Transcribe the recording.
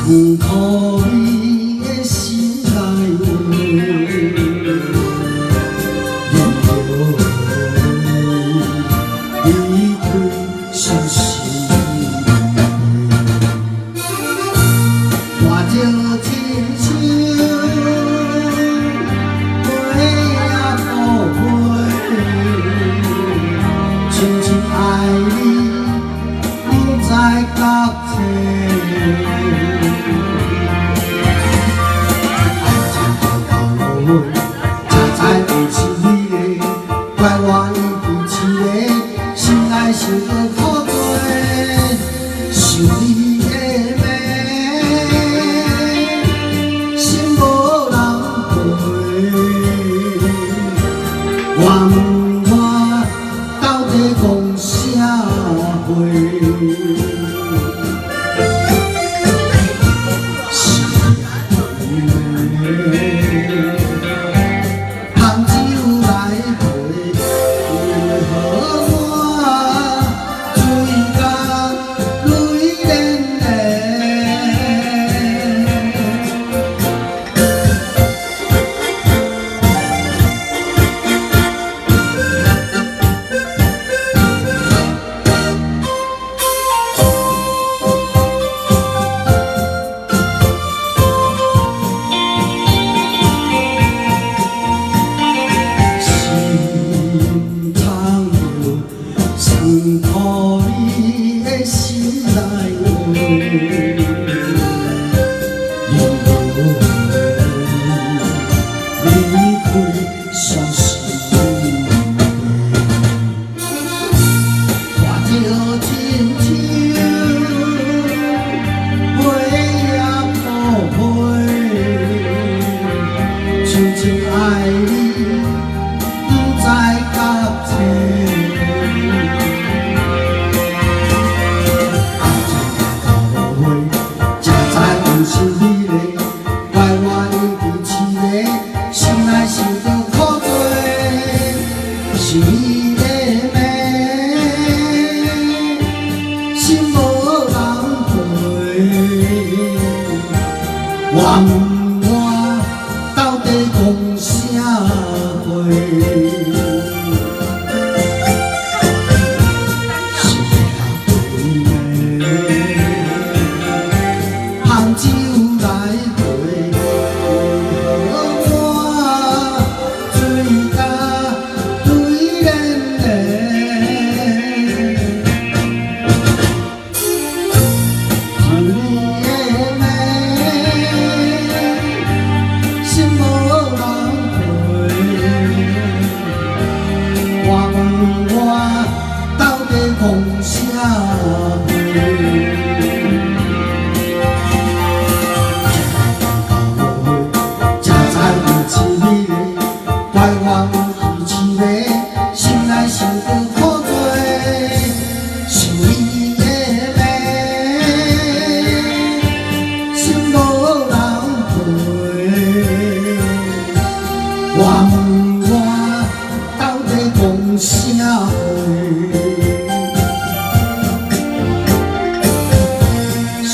送乎你的心内话，任由离开伤心我着亲像花也枯萎，深深爱你，不再觉体。 怪我已经痴个，心内想着苦多，想你的美，心无人陪。我问我到底讲啥话？是爱你。 乎你的心内话，任由离开伤心地，我着亲像花也枯萎，深深爱你，不再觉体。 是你嘞，怪我已经痴个，心内想着苦多，是你的美，心无人陪。我问我到底讲啥话？是要对的。 杭州来回，为何我嘴角对人嘞？想你的美，心无人陪。我问我到底讲啥话？ 怪我已经痴个，心内想着苦多，想你的美，心无人陪。我问我到底讲啥话？是